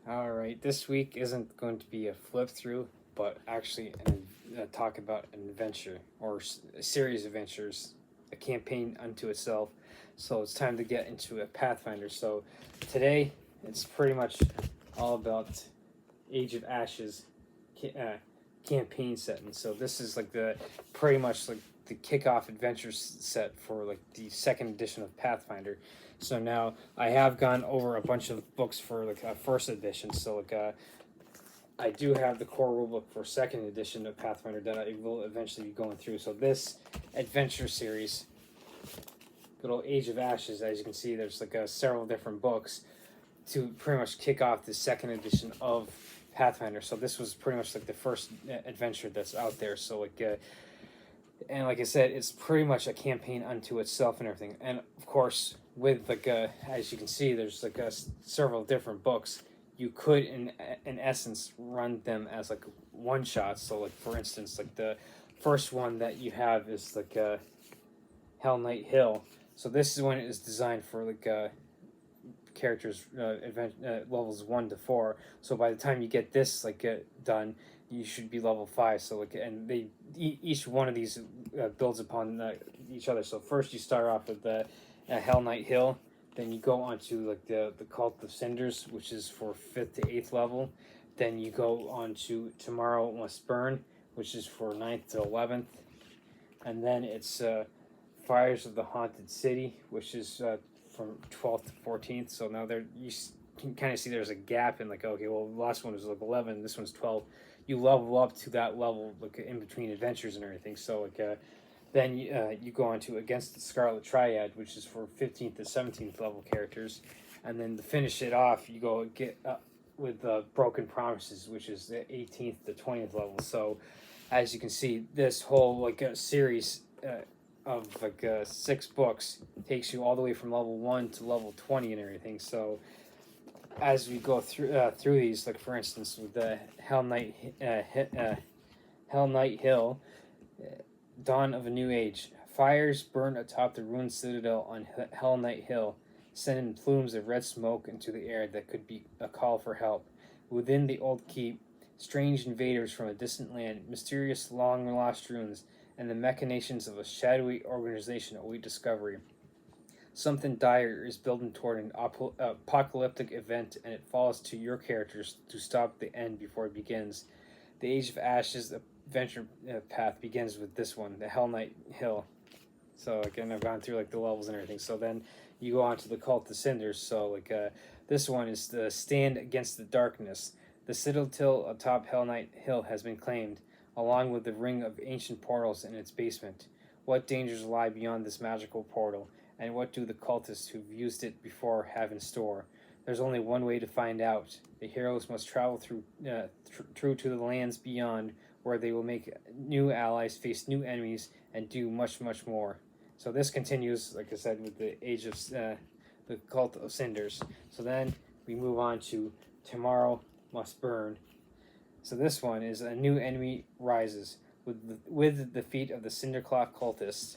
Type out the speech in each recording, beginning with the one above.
All right, this week isn't going to be a flip through, but actually talk about an adventure or a series of adventures, a campaign unto itself. So it's time to get into a Pathfinder. So today it's pretty much all about Age of Ashes campaign setting. So this is like the pretty much like the kickoff adventure set for like the second edition of Pathfinder. So now I have gone over a bunch of books for like first edition. So I do have the core rulebook for second edition of Pathfinder that I will eventually be going through. So this adventure series, good old Age of Ashes, as you can see, there's like several different books to pretty much kick off the second edition of Pathfinder. So this was pretty much like the first adventure that's out there. So and like I said, it's pretty much a campaign unto itself and everything. And of course, with like as you can see, there's like several different books. You could, in essence, run them as like one shots. So like for instance, like the first one that you have is like Hell Knight Hill. So this is when it is designed for like characters levels 1 to 4. So by the time you get this done, you should be level 5. So like, and they each one of these builds upon each other. So first you start off with the Hell Knight Hill. Then you go on to like the Cult of Cinders, which is for 5th to 8th level. Then you go on to Tomorrow Must Burn, which is for 9th to 11th. And then it's Fires of the Haunted City, which is from 12th to 14th. So now you can kind of see there's a gap in like, okay, well, the last one was like 11, this one's 12. You level up to that level like in between adventures and everything. So then you go on to Against the Scarlet Triad, which is for 15th to 17th level characters. And then to finish it off, you go get with Broken Promises, which is the 18th to 20th level. So as you can see, this whole series of 6 books takes you all the way from level 1 to level 20 and everything. So as we go through these, like for instance with the Hell Knight Hill, Dawn of a New Age. Fires burn atop the ruined citadel on Hell Knight Hill, sending plumes of red smoke into the air that could be a call for help. Within the old keep, strange invaders from a distant land, mysterious long-lost ruins, and the machinations of a shadowy organization await discovery. Something dire is building toward an apocalyptic event, and it falls to your characters to stop the end before it begins. The Age of Ashes adventure path begins with this one, the Hell Knight Hill. So again, I've gone through like the levels and everything. So then you go on to the Cult of Cinders. So this one is the Stand Against the Darkness. The citadel atop Hell Knight Hill has been claimed, along with the ring of ancient portals in its basement. What dangers lie beyond this magical portal, and what do the cultists who've used it before have in store? There's only one way to find out. The heroes must travel through to the lands beyond, where they will make new allies, face new enemies, and do much, much more. So this continues, like I said, with the Age of the Cult of Cinders. So then we move on to Tomorrow Must Burn. So this one is a new enemy rises. With the defeat of the Cinderclaw cultists,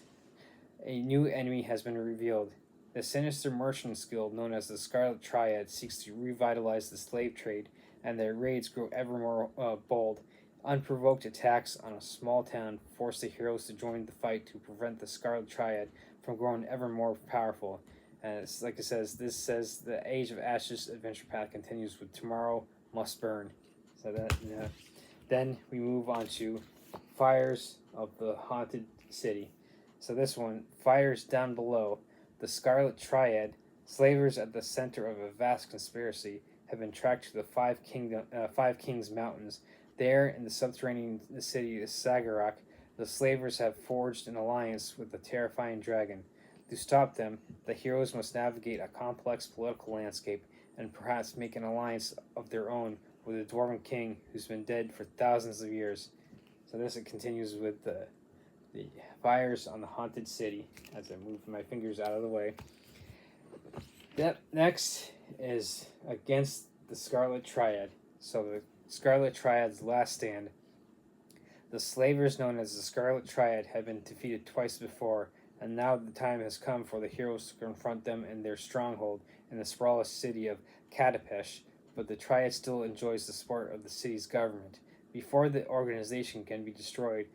a new enemy has been revealed. The sinister merchants guild known as the Scarlet Triad seeks to revitalize the slave trade, and their raids grow ever more bold. Unprovoked attacks on a small town force the heroes to join the fight to prevent the Scarlet Triad from growing ever more powerful. And it's like it says, this says the Age of Ashes adventure path continues with Tomorrow Must Burn. So then we move on to Fires of the Haunted City. So this one, Fires Down Below. The Scarlet Triad, slavers at the center of a vast conspiracy, have been tracked to the Five Kings Mountains. There, in the subterranean city of Sagarak, the slavers have forged an alliance with the terrifying dragon. To stop them, the heroes must navigate a complex political landscape and perhaps make an alliance of their own with a dwarven king who's been dead for thousands of years. So this it continues with the Fires on the Haunted City as I move my fingers out of the way. Next is Against the Scarlet Triad. So the Scarlet Triad's last stand. The slavers known as the Scarlet Triad had been defeated twice before, and now the time has come for the heroes to confront them in their stronghold in the sprawless city of Katapesh, but the Triad still enjoys the support of the city's government. Before the organization can be destroyed,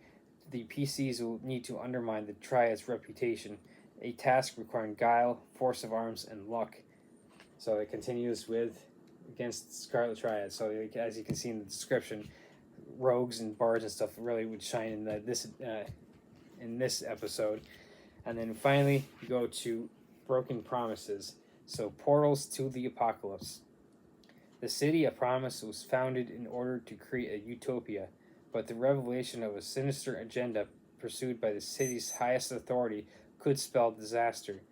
the PCs will need to undermine the Triad's reputation, a task requiring guile, force of arms, and luck. So it continues with against Scarlet Triad. So as you can see in the description, rogues and bards and stuff really would shine in this episode. And then finally, you go to Broken Promises. So portals to the apocalypse. The city of promise was founded in order to create a utopia, but the revelation of a sinister agenda pursued by the city's highest authority could spell disaster.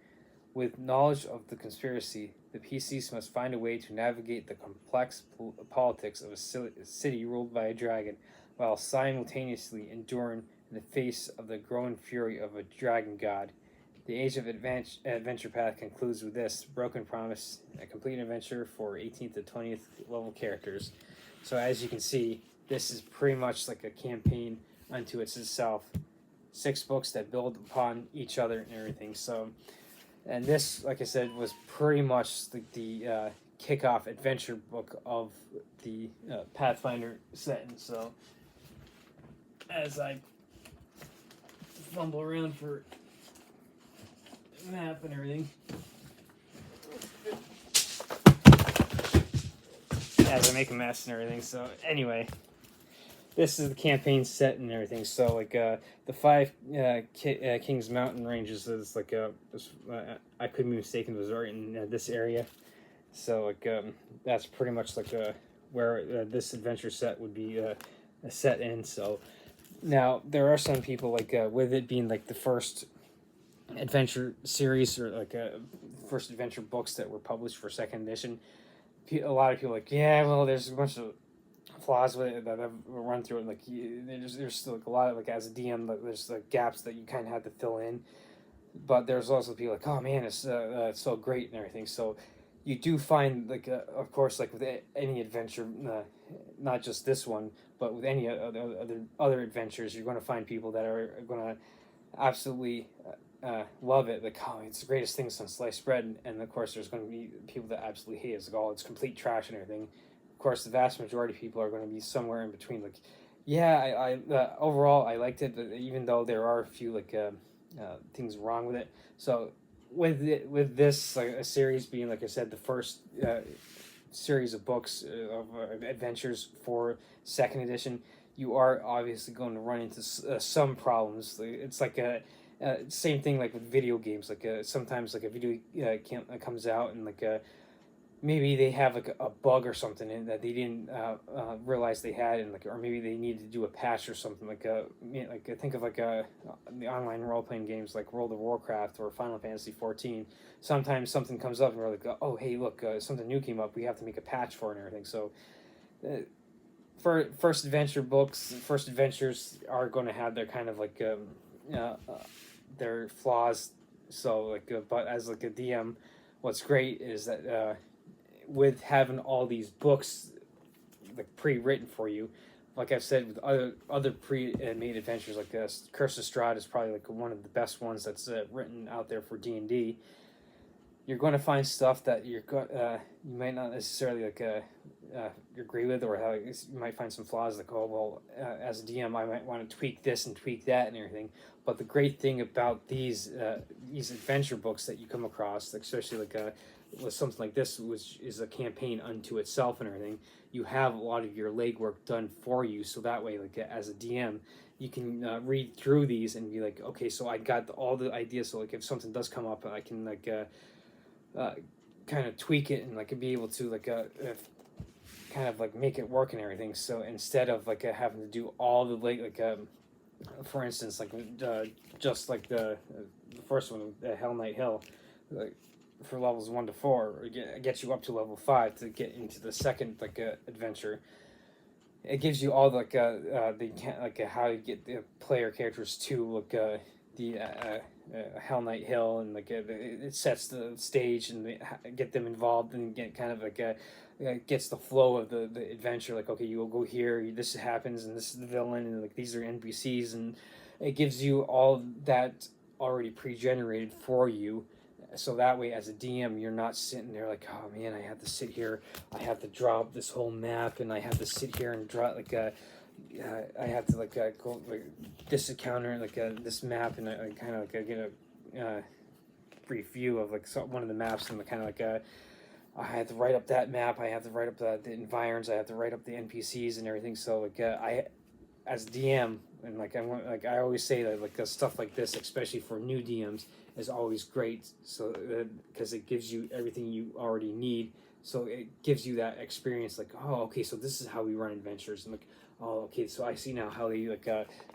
With knowledge of the conspiracy, the PCs must find a way to navigate the complex politics of a city ruled by a dragon, while simultaneously enduring in the face of the growing fury of a dragon god. The Age of Adventure Path concludes with this Broken Promise, a complete adventure for 18th to 20th level characters. So as you can see, this is pretty much like a campaign unto itself. 6 books that build upon each other and everything. So, and this, like I said, was pretty much the kickoff adventure book of the Pathfinder setting. So, as I fumble around for map and everything, as I make a mess and everything. So anyway, this is the campaign set and everything. So like the 5 Kings Mountain ranges is like I could be mistaken, was right in this area. So like that's pretty much like where this adventure set would be set in. So now there are some people like with it being like the first adventure series or like first adventure books that were published for 2nd edition, a lot of people are like, yeah, well, there's a bunch of flaws with it that I've run through it. Like there's still like a lot of, like, as a DM, like, there's like gaps that you kind of have to fill in, but there's also people like, oh man, it's so great and everything. So you do find like of course, like with any adventure, not just this one, but with any other adventures, you're going to find people that are going to absolutely love it. Like, oh, it's the greatest thing since sliced bread, and of course there's going to be people that absolutely hate it. It's like, oh, it's complete trash and everything. Of course, the vast majority of people are going to be somewhere in between. Like, yeah, I overall I liked it, but even though there are a few like things wrong with it. So with this, like, a series being, like I said, the first series of books of adventures for 2nd edition, you are obviously going to run into some problems. It's like a same thing like with video games. Like sometimes like a video comes out and like maybe they have like a bug or something in that they didn't realize they had, and like, or maybe they needed to do a patch or something. Like I think of like the online role playing games like World of Warcraft or Final Fantasy 14. Sometimes something comes up and we're like, oh hey, look, something new came up. We have to make a patch for it and everything. So. For first adventure books, first adventures are going to have their kind of like their flaws. So like, but as like a DM, what's great is that with having all these books like pre-written for you, like I've said with other pre-made adventures, like Curse of Strahd is probably like one of the best ones that's written out there for D&D. You're going to find stuff that you might not necessarily like agree with, or how you might find some flaws. Like, oh well, as a DM, I might want to tweak this and tweak that and everything. But the great thing about these adventure books that you come across, like, especially like with something like this, which is a campaign unto itself and everything, you have a lot of your legwork done for you. So that way, like as a DM, you can read through these and be like, okay, so I got all the ideas. So like if something does come up, I can like kind of tweak it and like be able to like kind of like make it work and everything. So instead of like having to do all the like for instance, like just like the first one, Hell Knight Hill, like for levels 1 to 4, or gets you up to level 5 to get into the second like adventure. It gives you all like how to get the player characters to like the Hell Knight Hill, and like it sets the stage and get them involved and get kind of like gets the flow of the adventure. Like, okay, you'll go here, this happens, and this is the villain, and like these are NPCs, and it gives you all that already pre-generated for you, So that way, as a DM, you're not sitting there like, oh man, I have to sit here, I have to draw up this whole map, and I have to sit here and draw like a, I have to like go like this encounter like this map, and I kind of like get a brief view of like one of the maps, and kind of like I had to write up that map, I have to write up the environs, I have to write up the NPCs and everything. So like I as DM, and like I always say that like stuff like this, especially for new DMs, is always great. So because it gives you everything you already need. So it gives you that experience. Like, oh, okay, so this is how we run adventures, and like, oh, okay, so I see now how they like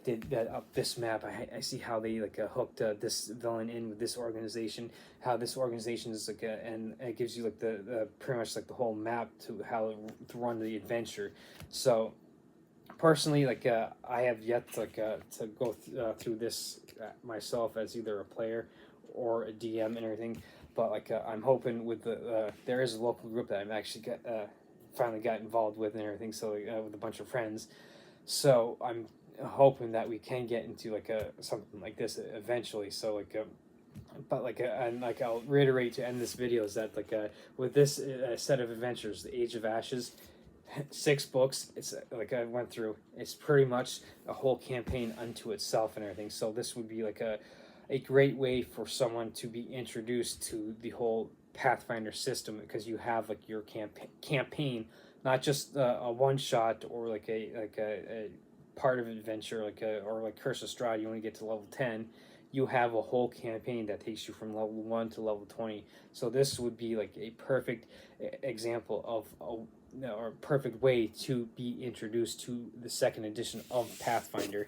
did that up this map. I see how they like hooked this villain in with this organization. How this organization is like, and it gives you like the pretty much like the whole map to how to run the adventure. So personally, like I have yet to, like to go through this myself as either a player or a DM and everything. But like I'm hoping with the there is a local group that I'm actually finally got involved with and everything. So with a bunch of friends, so I'm hoping that we can get into like a something like this eventually. So like. But like and like I'll reiterate to end this video is that like with this set of adventures, the Age of Ashes, 6 books, it's like I went through, it's pretty much a whole campaign unto itself and everything. So this would be like a great way for someone to be introduced to the whole Pathfinder system, because you have like your campaign, not just a one shot or like a part of an adventure like or like Curse of Strahd, you only get to level 10. You have a whole campaign that takes you from level 1 to level 20. So this would be like a perfect example of or perfect way to be introduced to the second edition of Pathfinder.